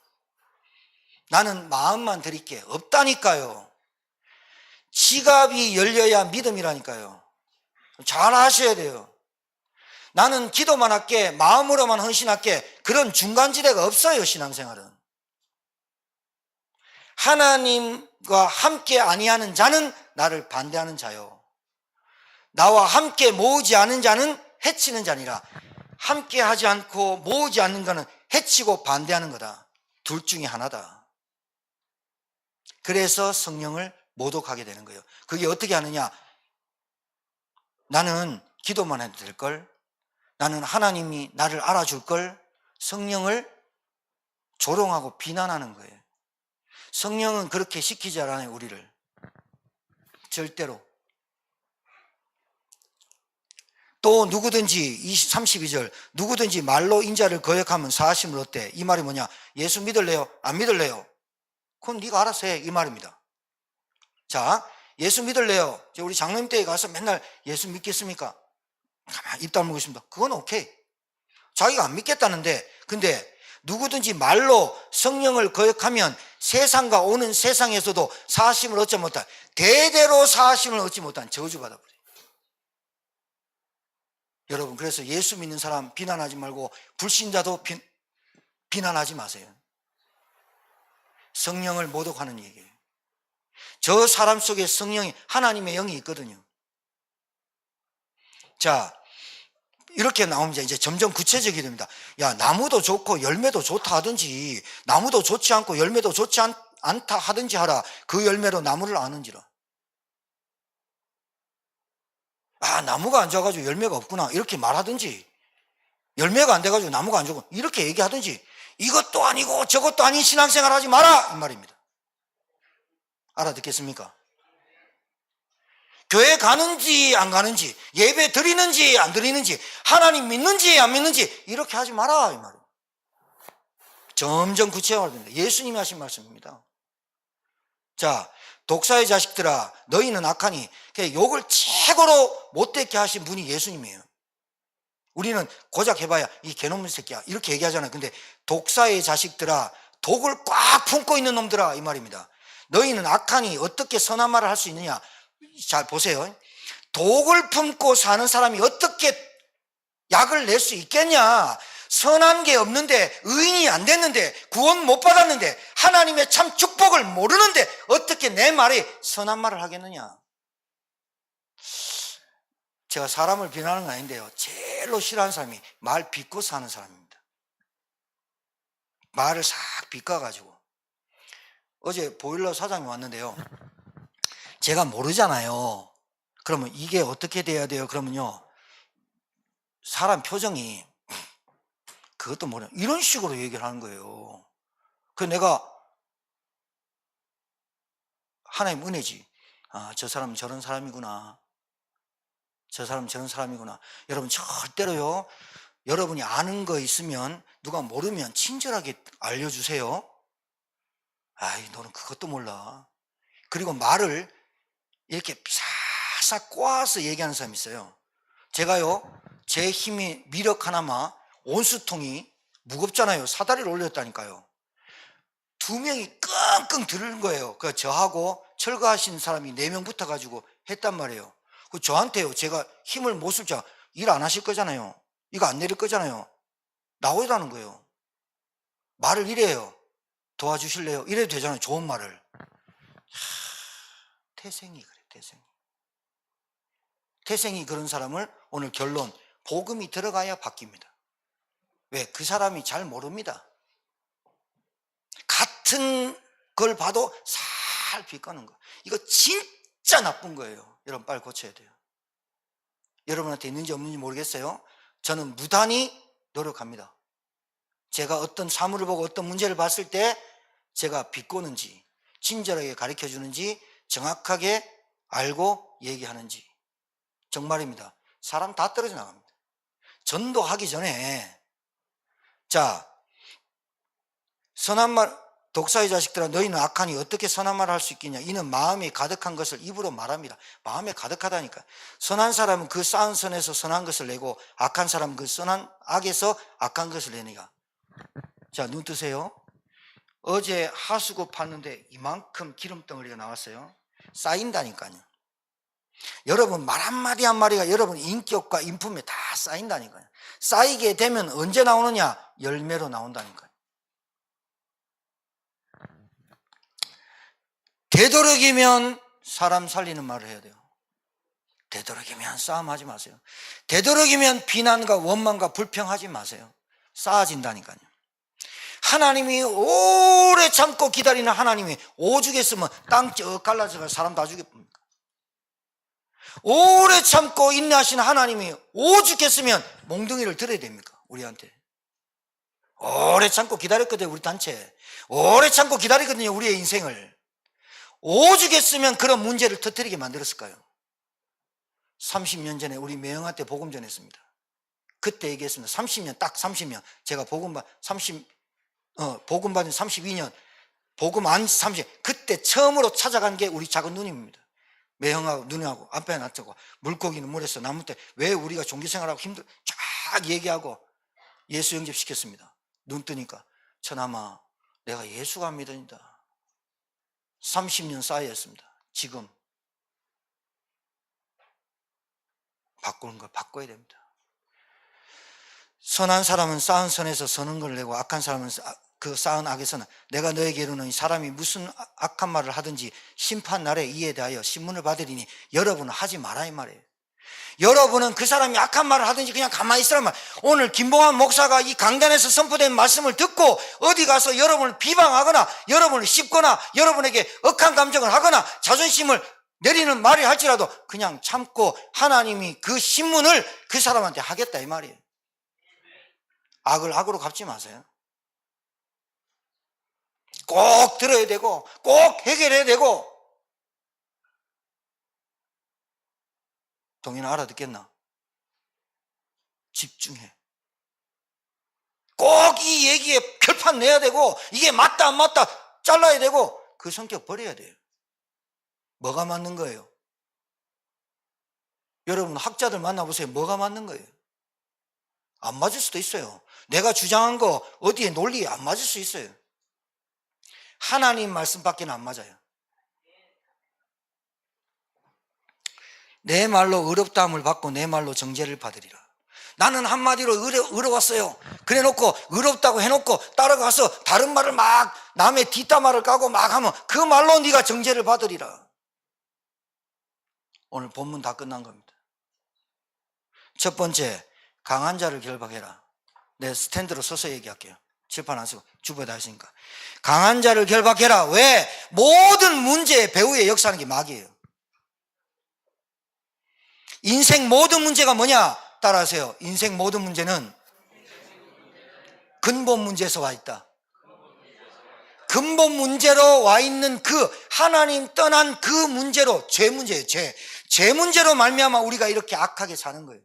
나는 마음만 드릴게, 없다니까요. 지갑이 열려야 믿음이라니까요. 잘 아셔야 돼요. 나는 기도만 할게, 마음으로만 헌신할게, 그런 중간지대가 없어요. 신앙생활은. 하나님과 함께 아니하는 자는 나를 반대하는 자요, 나와 함께 모으지 않은 자는 해치는 자니라. 함께 하지 않고 모으지 않는 것은 해치고 반대하는 거다. 둘 중에 하나다. 그래서 성령을 모독하게 되는 거예요. 그게 어떻게 하느냐? 나는 기도만 해도 될걸, 나는 하나님이 나를 알아줄걸, 성령을 조롱하고 비난하는 거예요. 성령은 그렇게 시키지 않아요, 우리를. 절대로. 또 누구든지, 32절, 누구든지 말로 인자를 거역하면 사하심을 얻대. 이 말이 뭐냐? 예수 믿을래요? 안 믿을래요? 그건 네가 알아서 해, 이 말입니다. 자, 예수 믿을래요? 우리 장로님 댁에 가서 맨날 예수 믿겠습니까? 가만히 입 다물고 있습니다. 그건 오케이. 자기가 안 믿겠다는데, 근데 누구든지 말로 성령을 거역하면 세상과 오는 세상에서도 사하심을 얻지 못한, 대대로 사하심을 얻지 못한 저주받아 버려요. 여러분, 그래서 예수 믿는 사람 비난하지 말고 불신자도 비난하지 마세요. 성령을 모독하는 얘기예요. 저 사람 속에 성령이, 하나님의 영이 있거든요. 자, 이렇게 나오면 이제 점점 구체적이 됩니다. 야, 나무도 좋고 열매도 좋다 하든지, 나무도 좋지 않고 열매도 좋지 않다 하든지 하라. 그 열매로 나무를 아는지라. 아, 나무가 안 좋아가지고 열매가 없구나 이렇게 말하든지, 열매가 안 돼가지고 나무가 안 좋고 이렇게 얘기하든지, 이것도 아니고 저것도 아닌 신앙생활 하지 마라 이 말입니다. 알아듣겠습니까? 교회 가는지 안 가는지, 예배 드리는지 안 드리는지, 하나님 믿는지 안 믿는지 이렇게 하지 마라 이 말이에요. 점점 구체화됩니다. 예수님이 하신 말씀입니다. 자, 독사의 자식들아 너희는 악하니, 욕을 최고로 못되게 하신 분이 예수님이에요. 우리는 고작 해봐야 이 개놈의 새끼야 이렇게 얘기하잖아요. 근데 독사의 자식들아, 독을 꽉 품고 있는 놈들아 이 말입니다. 너희는 악하니 어떻게 선한 말을 할 수 있느냐. 잘 보세요. 독을 품고 사는 사람이 어떻게 약을 낼 수 있겠냐. 선한 게 없는데, 의인이 안 됐는데, 구원 못 받았는데, 하나님의 참 축복을 모르는데 어떻게 내 말이 선한 말을 하겠느냐. 제가 사람을 비난하는 건 아닌데요, 제일로 싫어하는 사람이 말 빚고 사는 사람입니다. 말을 싹 빚어가지고. 어제 보일러 사장이 왔는데요, 제가 모르잖아요. 그러면 이게 어떻게 돼야 돼요? 그러면요, 사람 표정이 그것도 모르, 이런 식으로 얘기를 하는 거예요. 그래서 내가 하나님 은혜지, 아, 저 사람은 저런 사람이구나, 저 사람은 저런 사람이구나. 여러분 절대로요, 여러분이 아는 거 있으면 누가 모르면 친절하게 알려주세요. 아이, 너는 그것도 몰라. 그리고 말을 이렇게 싹싹 꼬아서 얘기하는 사람이 있어요. 제가요, 제 힘이 미력 하나만 온수통이 무겁잖아요. 사다리를 올렸다니까요. 두 명이 끙끙 들은 거예요. 그 저하고 철거하신 사람이 4명 붙어가지고 했단 말이에요. 그 저한테요, 제가 힘을 못 쓸 줄, 일 안 하실 거잖아요. 이거 안 내릴 거잖아요. 나오라는 거예요. 말을 이래요. 도와주실래요? 이래도 되잖아요. 좋은 말을. 태생이 그래, 태생이. 태생이 그런 사람을 오늘 결론, 복음이 들어가야 바뀝니다. 왜? 그 사람이 잘 모릅니다. 같은 걸 봐도 살 비꼬는 거. 이거 진짜 나쁜 거예요. 여러분 빨리 고쳐야 돼요. 여러분한테 있는지 없는지 모르겠어요. 저는 무단히 노력합니다. 제가 어떤 사물을 보고 어떤 문제를 봤을 때 제가 비꼬는지, 친절하게 가르쳐 주는지, 정확하게 알고 얘기하는지. 정말입니다. 사람 다 떨어져 나갑니다. 전도하기 전에, 자, 선한 말, 독사의 자식들아 너희는 악하니 어떻게 선한 말을 할 수 있겠냐. 이는 마음에 가득한 것을 입으로 말합니다. 마음에 가득하다니까. 선한 사람은 그 쌓은 선에서 선한 것을 내고, 악한 사람은 그 선한 악에서 악한 것을 내니가. 자, 눈 뜨세요. 어제 하수구 팠는데 이만큼 기름덩어리가 나왔어요. 쌓인다니까요. 여러분 말 한마디 한마디가 여러분 인격과 인품에 다 쌓인다니까요. 쌓이게 되면 언제 나오느냐? 열매로 나온다니까요. 되도록이면 사람 살리는 말을 해야 돼요. 되도록이면 싸움하지 마세요. 되도록이면 비난과 원망과 불평하지 마세요. 쌓아진다니까요. 하나님이 오래 참고 기다리는 하나님이 오죽했으면 땅 쩍 갈라져서 사람 다 죽였습니까? 오래 참고 인내하시는 하나님이 오죽했으면 몽둥이를 들어야 됩니까? 우리한테. 오래 참고 기다렸거든요. 우리 단체 오래 참고 기다리거든요. 우리의 인생을. 오죽했으면 그런 문제를 터뜨리게 만들었을까요? 30년 전에 우리 매형한테 복음 전했습니다. 그때 얘기했습니다. 30년, 딱 30년. 제가 복음 받은 32년, 복음 안 30년. 그때 처음으로 찾아간 게 우리 작은 누님입니다. 매형하고 누님하고 앞에 놨고, 물고기는 물에서 나무 때 왜 우리가 종교생활하고 쫙 얘기하고 예수 영접시켰습니다. 눈 뜨니까, 천하마 내가 예수가 믿으니다. 30년 쌓여있습니다. 지금 바꾸는 걸 바꿔야 됩니다. 선한 사람은 쌓은 선에서 선한 걸 내고, 악한 사람은 그 쌓은 악에서는, 내가 너에게 이르노니 사람이 무슨 악한 말을 하든지 심판 날에 이에 대하여 신문을 받으리니 여러분은 하지 마라 이 말이에요. 여러분은 그 사람이 악한 말을 하든지 그냥 가만히 있으라면, 오늘 김봉환 목사가 이 강단에서 선포된 말씀을 듣고 어디 가서 여러분을 비방하거나 여러분을 씹거나 여러분에게 억한 감정을 하거나 자존심을 내리는 말이 할지라도 그냥 참고 하나님이 그 신문을 그 사람한테 하겠다 이 말이에요. 악을 악으로 갚지 마세요. 꼭 들어야 되고 꼭 해결해야 되고. 동의는 알아듣겠나? 집중해. 꼭 이 얘기에 결판 내야 되고 이게 맞다 안 맞다 잘라야 되고 그 성격 버려야 돼요. 뭐가 맞는 거예요? 여러분 학자들 만나보세요. 뭐가 맞는 거예요? 안 맞을 수도 있어요. 내가 주장한 거 어디에 논리에 안 맞을 수 있어요. 하나님 말씀밖에 안 맞아요. 내 말로 의롭다함을 받고 내 말로 정죄를 받으리라. 나는 한마디로 의로웠어요. 그래 놓고 의롭다고 해놓고 따라가서 다른 말을 막 남의 뒷담화를 까고 막 하면 그 말로 네가 정죄를 받으리라. 오늘 본문 다 끝난 겁니다. 첫 번째, 강한 자를 결박해라. 내 스탠드로 서서 얘기할게요. 칠판 안 쓰고 주부에 다 했으니까. 강한 자를 결박해라. 왜? 모든 문제의 배후에 역사하는 게 마귀예요. 인생 모든 문제가 뭐냐? 따라하세요. 인생 모든 문제는 근본 문제에서 와 있다. 근본 문제로 와 있는 그 하나님 떠난 그 문제로, 죄 문제예요. 죄 문제로 말미암아 우리가 이렇게 악하게 사는 거예요.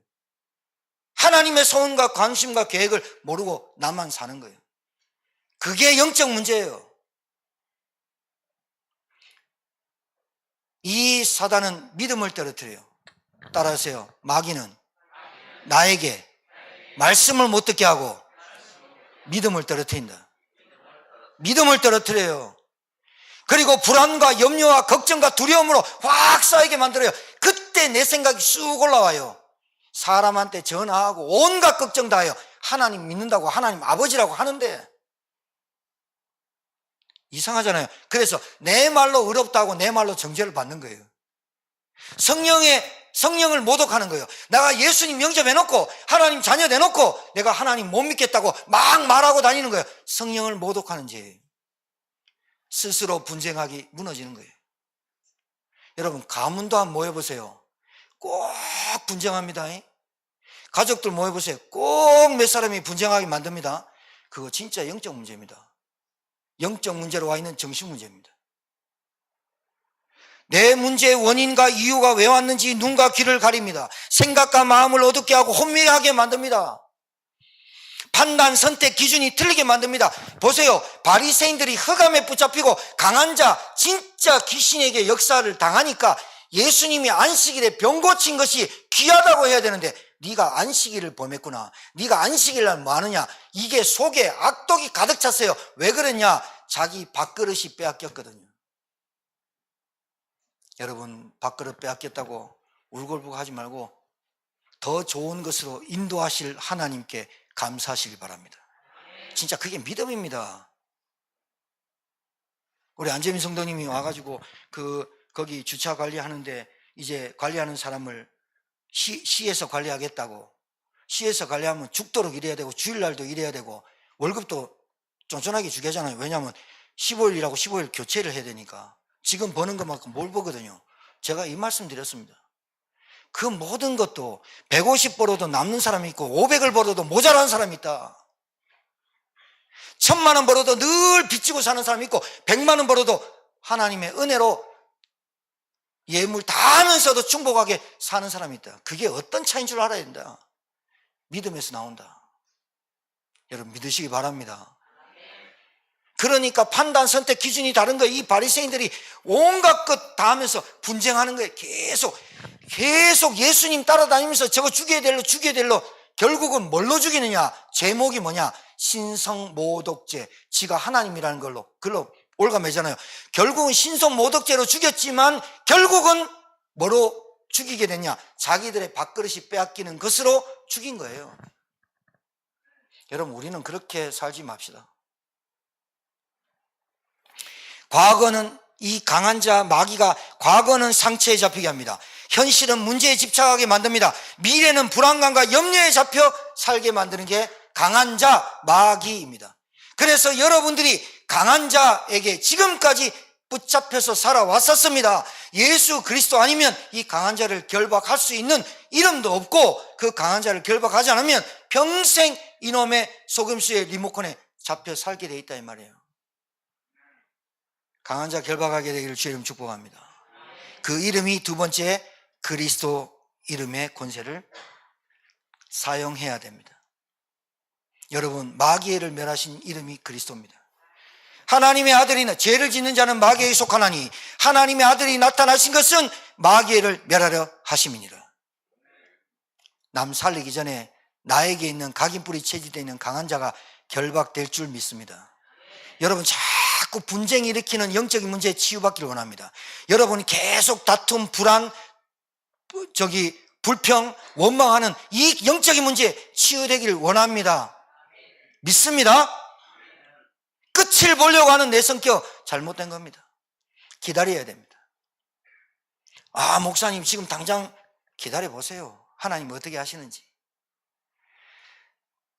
하나님의 소원과 관심과 계획을 모르고 나만 사는 거예요. 그게 영적 문제예요. 이 사단은 믿음을 떨어뜨려요. 따라하세요. 마귀는 나에게 말씀을 못 듣게 하고 믿음을 떨어뜨린다. 믿음을 떨어뜨려요. 그리고 불안과 염려와 걱정과 두려움으로 확 쌓이게 만들어요. 그때 내 생각이 쑥 올라와요. 사람한테 전화하고 온갖 걱정 다 해요. 하나님 믿는다고 하나님 아버지라고 하는데 이상하잖아요. 그래서 내 말로 의롭다고 내 말로 정죄를 받는 거예요. 성령을 모독하는 거예요. 내가 예수님 영접해놓고 하나님 자녀 내놓고 내가 하나님 못 믿겠다고 막 말하고 다니는 거예요. 성령을 모독하는 죄예요. 스스로 분쟁하기 무너지는 거예요. 여러분 가문도 한번 모여보세요. 꼭 분쟁합니다. 가족들 모여보세요. 꼭 몇 사람이 분쟁하게 만듭니다. 그거 진짜 영적 문제입니다. 영적 문제로 와 있는 정신 문제입니다. 내 문제의 원인과 이유가 왜 왔는지 눈과 귀를 가립니다. 생각과 마음을 어둡게 하고 혼미하게 만듭니다. 판단, 선택 기준이 틀리게 만듭니다. 보세요. 바리새인들이 흑암에 붙잡히고 강한 자, 진짜 귀신에게 역사를 당하니까 예수님이 안식일에 병 고친 것이 귀하다고 해야 되는데 네가 안식일을 범했구나. 네가 안식일날 뭐 하느냐. 이게 속에 악독이 가득 찼어요. 왜 그랬냐? 자기 밥그릇이 빼앗겼거든요. 여러분 밥그릇 빼앗겼다고 울골불골 하지 말고 더 좋은 것으로 인도하실 하나님께 감사하시기 바랍니다. 진짜 그게 믿음입니다. 우리 안재민 성도님이 와가지고 거기 주차 관리하는데 이제 관리하는 사람을 시에서 관리하겠다고. 시에서 관리하면 죽도록 일해야 되고 주일날도 일해야 되고 월급도 쫀쫀하게 주게 하잖아요. 왜냐하면 15일이라고 15일 교체를 해야 되니까. 지금 버는 것만큼 뭘 보거든요. 제가 이 말씀 드렸습니다. 그 모든 것도 150 벌어도 남는 사람이 있고 500을 벌어도 모자라는 사람이 있다. 1000만 원 벌어도 늘 빚지고 사는 사람이 있고 100만 원 벌어도 하나님의 은혜로 예물 다 하면서도 충복하게 사는 사람이 있다. 그게 어떤 차이인 줄 알아야 된다. 믿음에서 나온다. 여러분 믿으시기 바랍니다. 그러니까 판단, 선택 기준이 다른 거예요. 이 바리새인들이 온갖 것 다 하면서 분쟁하는 거예요. 계속 예수님 따라다니면서 저거 죽여야 될로 결국은 뭘로 죽이느냐? 제목이 뭐냐? 신성모독죄. 지가 하나님이라는 걸로 올가매잖아요. 결국은 신성모독죄로 죽였지만 결국은 뭐로 죽이게 됐냐? 자기들의 밥그릇이 빼앗기는 것으로 죽인 거예요. 여러분 우리는 그렇게 살지 맙시다. 과거는 이 강한 자 마귀가 과거는 상처에 잡히게 합니다. 현실은 문제에 집착하게 만듭니다. 미래는 불안감과 염려에 잡혀 살게 만드는 게 강한 자, 마귀입니다. 그래서 여러분들이 강한 자에게 지금까지 붙잡혀서 살아왔었습니다. 예수 그리스도 아니면 이 강한 자를 결박할 수 있는 이름도 없고, 그 강한 자를 결박하지 않으면 평생 이놈의 속임수의 리모컨에 잡혀 살게 돼 있다 이 말이에요. 강한 자 결박하게 되기를 주의 이름 축복합니다. 그 이름이 두 번째, 그리스도 이름의 권세를 사용해야 됩니다. 여러분, 마귀를 멸하신 이름이 그리스도입니다. 하나님의 아들이, 죄를 짓는 자는 마귀에 속하나니 하나님의 아들이 나타나신 것은 마귀를 멸하려 하심이니라. 남 살리기 전에 나에게 있는 각인뿔이 체질되어 있는 강한 자가 결박될 줄 믿습니다. 여러분, 자꾸 분쟁 일으키는 영적인 문제에 치유받기를 원합니다. 여러분이 계속 다툼, 불안, 불평, 원망하는 이 영적인 문제에 치유되기를 원합니다. 믿습니다. 끝을 보려고 하는 내 성격 잘못된 겁니다. 기다려야 됩니다. 아, 목사님 지금 당장 기다려보세요. 하나님 어떻게 하시는지.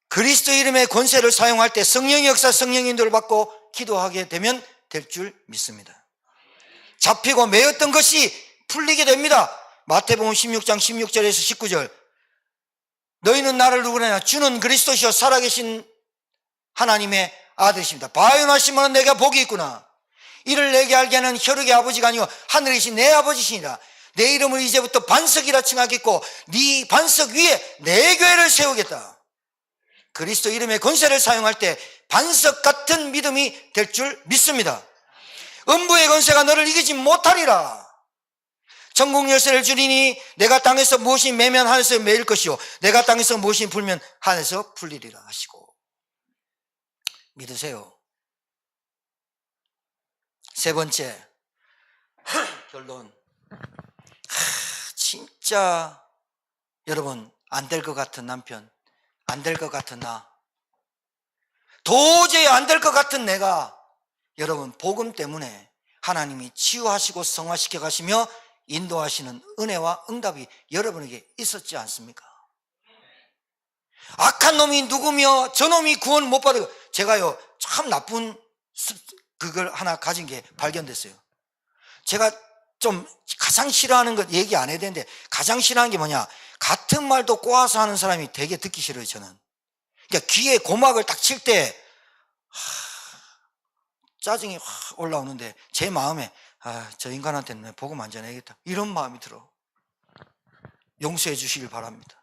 그리스도 이름의 권세를 사용할 때 성령의 역사, 성령의 인도를 받고 기도하게 되면 될 줄 믿습니다. 잡히고 매였던 것이 풀리게 됩니다. 마태복음 16장 16절에서 19절. 너희는 나를 누구냐? 주는 그리스도시요 살아계신 하나님의 아들이십니다. 바요나시면 내가 복이 있구나. 이를 내게 알게 하는 혈육의 아버지가 아니고 하늘에 계신 내 아버지시니라. 내 이름을 이제부터 반석이라 칭하겠고 네 반석 위에 내 교회를 세우겠다. 그리스도 이름의 권세를 사용할 때 반석 같은 믿음이 될 줄 믿습니다. 음부의 권세가 너를 이기지 못하리라. 천국 열쇠를 주리니 내가 땅에서 무엇이 매면 하늘에서 매일 것이요 내가 땅에서 무엇이 풀면 하늘에서 풀리리라 하시고. 믿으세요. 세 번째, 결론. 진짜 여러분, 안 될 것 같은 남편, 안 될 것 같은 나, 도저히 안 될 것 같은 내가, 여러분 복음 때문에 하나님이 치유하시고 성화시켜 가시며 인도하시는 은혜와 응답이 여러분에게 있었지 않습니까? 악한 놈이 누구며 저놈이 구원 못 받고, 제가요 참 나쁜 그걸 하나 가진 게 발견됐어요. 제가 좀 가장 싫어하는 것 얘기 안 해야 되는데, 가장 싫어하는 게 뭐냐, 같은 말도 꼬아서 하는 사람이 되게 듣기 싫어요. 저는 그러니까 귀에 고막을 딱 칠 때 짜증이 확 올라오는데 제 마음에 저 인간한테는 복음 안 전해야겠다 이런 마음이 들어. 용서해 주시길 바랍니다.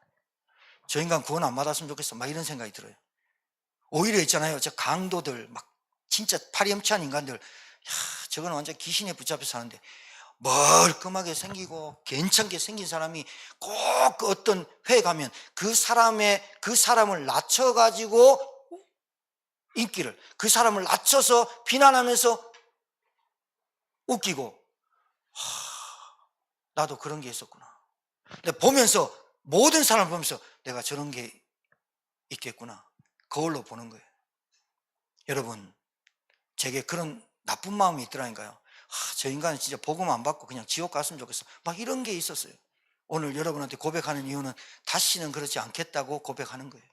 저 인간 구원 안 받았으면 좋겠어 막 이런 생각이 들어요. 오히려 있잖아요, 저 강도들 막 진짜 파리엄치한 인간들, 저거는 완전 귀신에 붙잡혀 사는데 멀끔하게 생기고 괜찮게 생긴 사람이 꼭 그 어떤 회에 가면 그 사람을 낮춰가지고 인기를, 그 사람을 낮춰서 비난하면서 웃기고, 나도 그런 게 있었구나. 근데 보면서, 모든 사람을 보면서 내가 저런 게 있겠구나, 거울로 보는 거예요. 여러분, 제게 그런 나쁜 마음이 있더라니까요. 저 인간은 진짜 복음 안 받고 그냥 지옥 갔으면 좋겠어 막 이런 게 있었어요. 오늘 여러분한테 고백하는 이유는 다시는 그렇지 않겠다고 고백하는 거예요.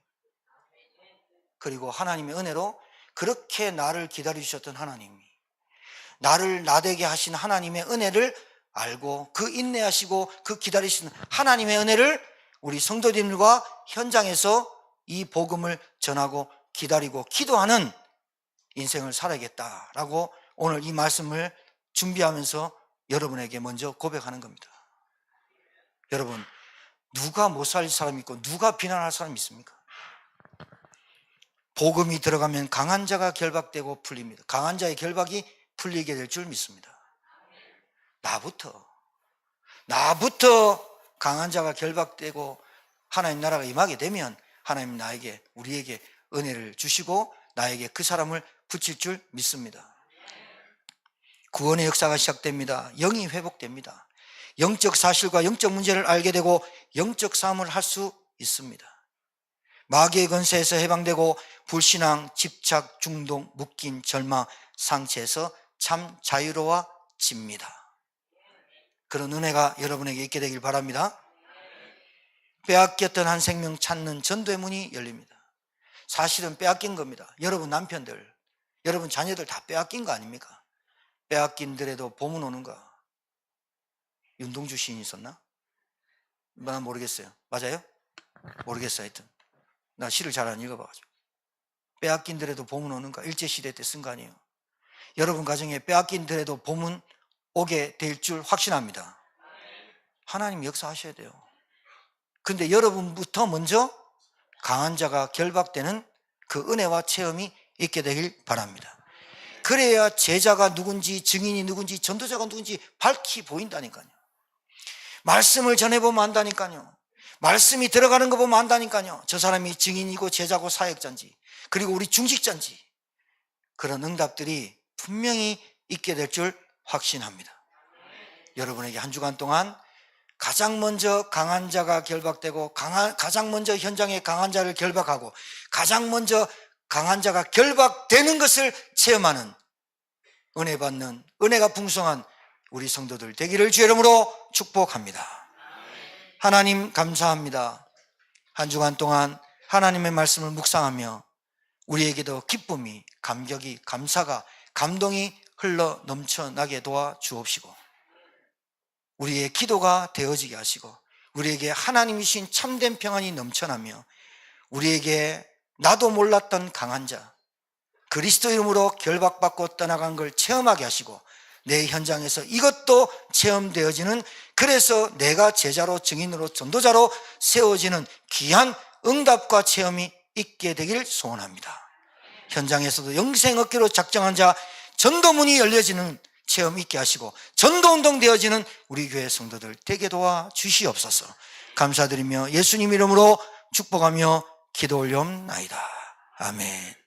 그리고 하나님의 은혜로 그렇게 나를 기다려주셨던 하나님이, 나를 나되게 하신 하나님의 은혜를 알고 그 인내하시고 그 기다리시는 하나님의 은혜를 우리 성도님들과 현장에서 이 복음을 전하고 기다리고 기도하는 인생을 살아야겠다라고 오늘 이 말씀을 준비하면서 여러분에게 먼저 고백하는 겁니다. 여러분, 누가 못 살릴 사람이 있고 누가 비난할 사람이 있습니까? 복음이 들어가면 강한 자가 결박되고 풀립니다. 강한 자의 결박이 풀리게 될 줄 믿습니다. 나부터 강한 자가 결박되고 하나님 나라가 임하게 되면 하나님 나에게, 우리에게 은혜를 주시고 나에게 그 사람을 붙일 줄 믿습니다. 구원의 역사가 시작됩니다. 영이 회복됩니다. 영적 사실과 영적 문제를 알게 되고 영적 싸움을 할 수 있습니다. 마귀의 권세에서 해방되고 불신앙, 집착, 중독, 묶인, 절망, 상처에서 참 자유로워집니다. 그런 은혜가 여러분에게 있게 되길 바랍니다. 빼앗겼던 한 생명 찾는 전도의 문이 열립니다. 사실은 빼앗긴 겁니다. 여러분 남편들, 여러분 자녀들 다 빼앗긴 거 아닙니까? 빼앗긴들에도 봄은 오는가? 윤동주 시인이 있었나? 난 모르겠어요. 맞아요? 모르겠어요. 하여튼 나 시를 잘 안 읽어봐가지고. 빼앗긴들에도 봄은 오는가? 일제시대 때 쓴 거 아니에요. 여러분 가정에 빼앗긴들에도 봄은 오게 될 줄 확신합니다. 하나님 역사하셔야 돼요. 근데 여러분부터 먼저 강한 자가 결박되는 그 은혜와 체험이 있게 되길 바랍니다. 그래야 제자가 누군지, 증인이 누군지, 전도자가 누군지 밝히 보인다니까요. 말씀을 전해보면 안다니까요. 말씀이 들어가는 거 보면 안다니까요. 저 사람이 증인이고 제자고 사역자인지, 그리고 우리 중직자인지, 그런 응답들이 분명히 있게 될 줄 확신합니다. 여러분에게 한 주간 동안 가장 먼저 강한 자가 결박되고, 가장 먼저 현장에 강한 자를 결박하고, 가장 먼저 강한 자가 결박되는 것을 체험하는 은혜 받는, 은혜가 풍성한 우리 성도들 되기를 주 이름으로 축복합니다. 하나님 감사합니다. 한 주간 동안 하나님의 말씀을 묵상하며 우리에게도 기쁨이, 감격이, 감사가, 감동이 흘러 넘쳐나게 도와 주옵시고, 우리의 기도가 되어지게 하시고, 우리에게 하나님이신 참된 평안이 넘쳐나며, 우리에게 나도 몰랐던 강한 자, 그리스도 이름으로 결박받고 떠나간 걸 체험하게 하시고, 내 현장에서 이것도 체험되어지는, 그래서 내가 제자로, 증인으로, 전도자로 세워지는 귀한 응답과 체험이 있게 되길 소원합니다. 현장에서도 영생 얻기로 작정한 자, 전도문이 열려지는 체험 있게 하시고, 전도운동 되어지는 우리 교회 성도들 되게 도와 주시옵소서. 감사드리며 예수님 이름으로 축복하며 기도 올려옵나이다. 아멘.